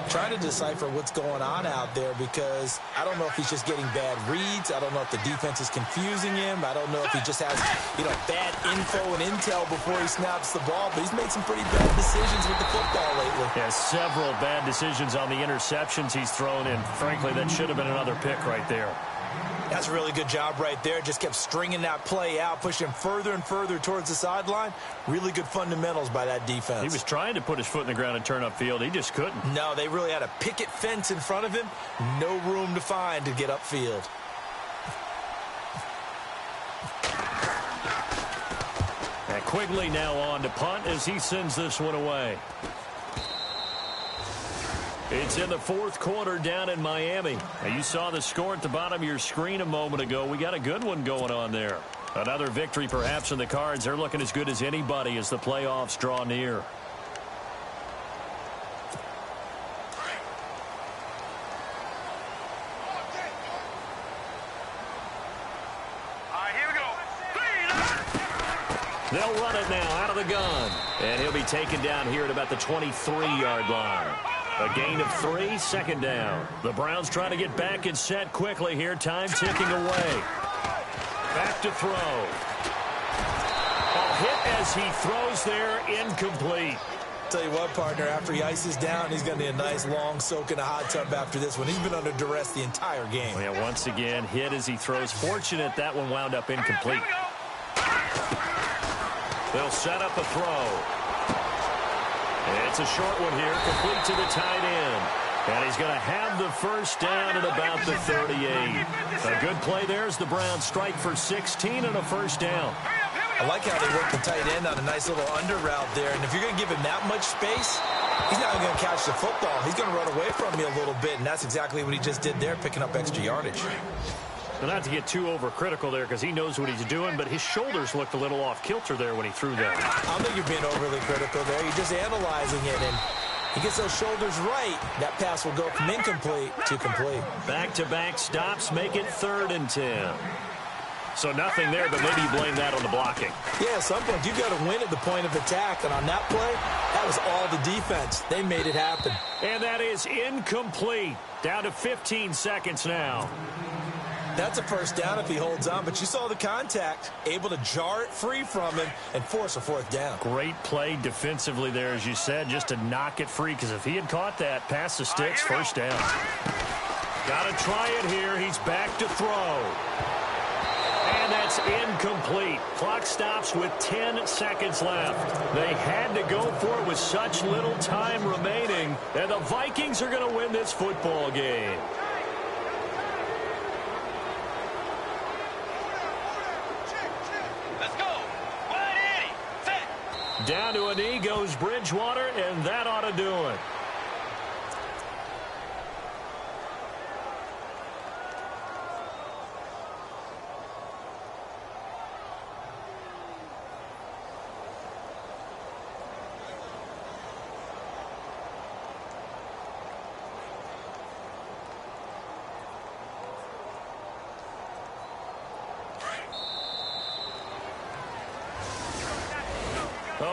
Trying to decipher what's going on out there because I don't know if he's just getting bad reads. I don't know if the defense is confusing him. I don't know if he just has, bad info and intel before he snaps the ball. But he's made some pretty bad decisions with the football lately. Has several bad decisions on the interceptions he's thrown in. Frankly, that should have been another pick right there. That's a really good job right there. Just kept stringing that play out, pushing him further and further towards the sideline. Really good fundamentals by that defense. He was trying to put his foot in the ground and turn upfield. He just couldn't. No, they really had a picket fence in front of him. No room to find to get upfield. And Quigley now on to punt as he sends this one away. It's in the fourth quarter down in Miami. Now, you saw the score at the bottom of your screen a moment ago. We got a good one going on there. Another victory perhaps in the cards. They're looking as good as anybody as the playoffs draw near. Here we go. They'll run it now out of the gun. And he'll be taken down here at about the 23-yard line. A gain of 3, second down. The Browns trying to get back and set quickly here. Time ticking away. Back to throw. A hit as he throws there, incomplete. Tell you what, partner, after he ices down, he's going to need a nice long soak in a hot tub after this one. He's been under duress the entire game. Yeah, once again, hit as he throws. Fortunate that one wound up incomplete. They'll set up a throw. It's a short one here, complete to the tight end. And he's going to have the first down at about the 38. A good play there as the Browns strike for 16 and a first down. I like how they work the tight end on a nice little under route there. And if you're going to give him that much space, he's not going to catch the football. He's going to run away from me a little bit, and that's exactly what he just did there, picking up extra yardage. Well, not to get too overcritical there because he knows what he's doing, but his shoulders looked a little off kilter there when he threw that. I don't think you're being overly critical there. You're just analyzing it, and he gets those shoulders right. That pass will go from incomplete to complete. Back-to-back stops make it 3rd and 10. So nothing there, but maybe you blame that on the blocking. Yeah, at some point, you've got to win at the point of attack, and on that play, that was all the defense. They made it happen. And that is incomplete. Down to 15 seconds now. That's a first down if he holds on, but you saw the contact, able to jar it free from him and force a 4th down. Great play defensively there, as you said, just to knock it free, because if he had caught that, past the sticks, first down. Got to try it here. He's back to throw. And that's incomplete. Clock stops with 10 seconds left. They had to go for it with such little time remaining, and the Vikings are going to win this football game. Down to a knee goes Bridgewater, and that ought to do it.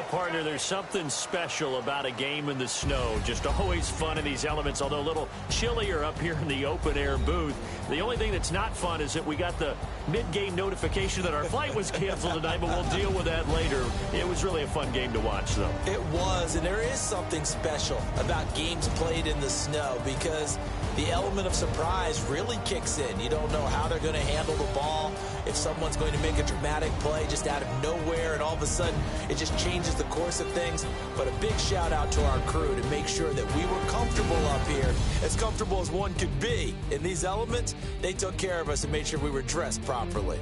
Partner, there's something special about a game in the snow. Just always fun in these elements, although a little chillier up here in the open-air booth. The only thing that's not fun is that we got the mid-game notification that our flight was canceled tonight, but we'll deal with that later. It was really a fun game to watch, though. It was, and there is something special about games played in the snow because the element of surprise really kicks in. You don't know how they're going to handle the ball, if someone's going to make a dramatic play just out of nowhere, and all of a sudden it just changes the course of things. But a big shout out to our crew to make sure that we were comfortable up here, as comfortable as one could be. In these elements, they took care of us and made sure we were dressed properly.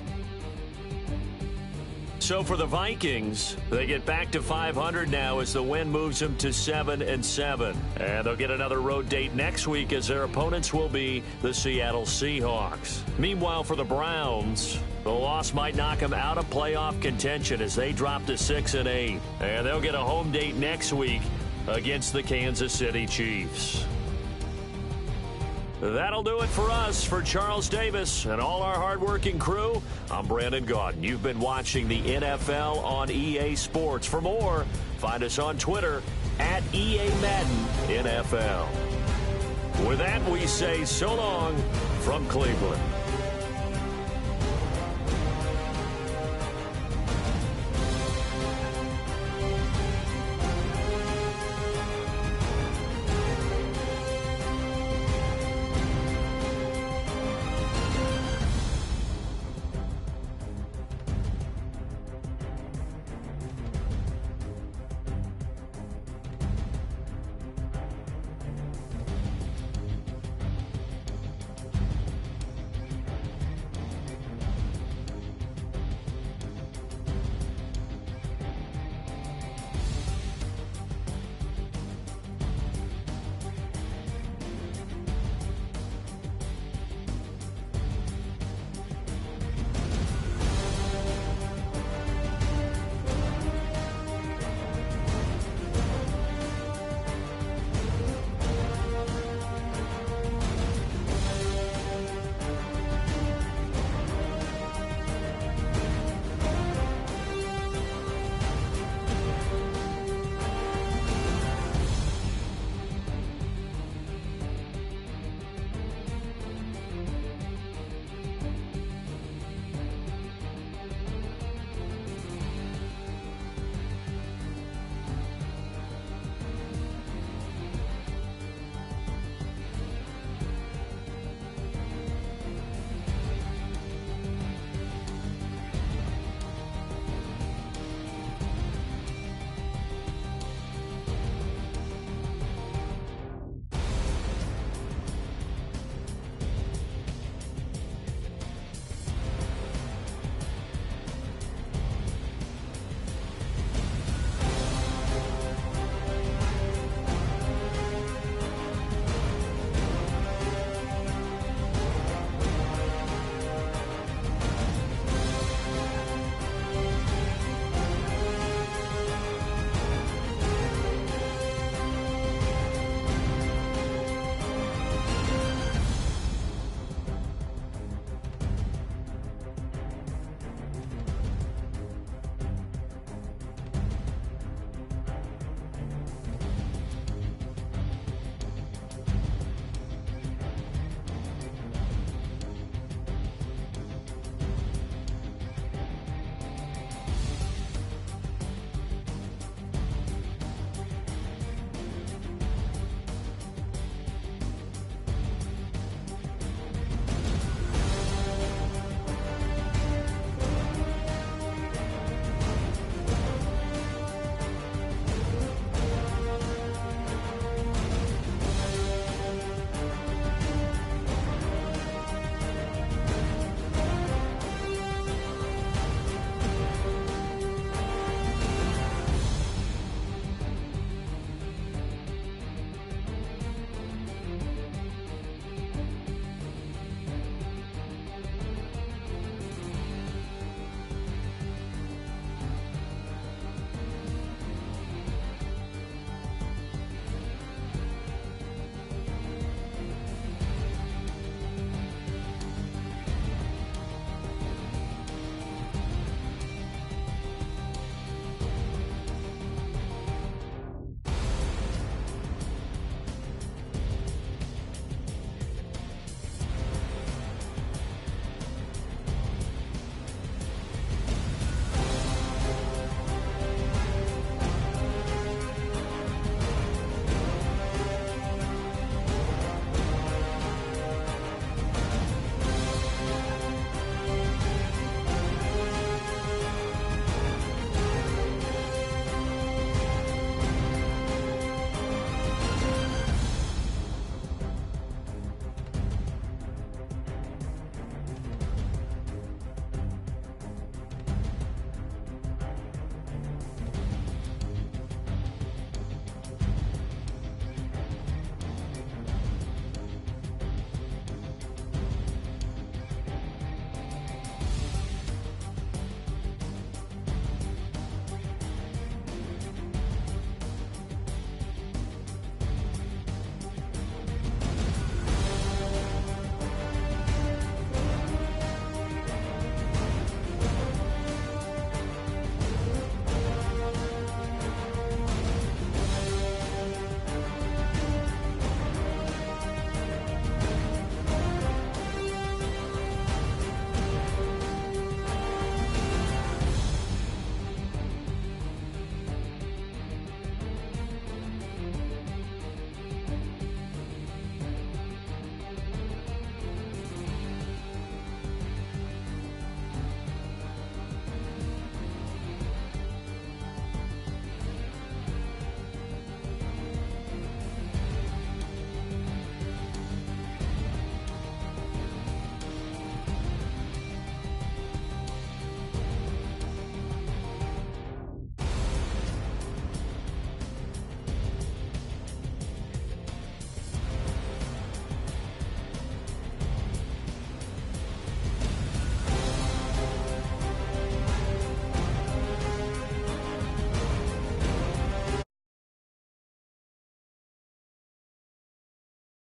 So for the Vikings, they get back to 500 now as the win moves them to 7-7. And they'll get another road date next week as their opponents will be the Seattle Seahawks. Meanwhile, for the Browns, the loss might knock them out of playoff contention as they drop to 6-8. And they'll get a home date next week against the Kansas City Chiefs. That'll do it for us. For Charles Davis and all our hardworking crew, I'm Brandon Gaudin. You've been watching the NFL on EA Sports. For more, find us on Twitter at EA Madden NFL. With that, we say so long from Cleveland.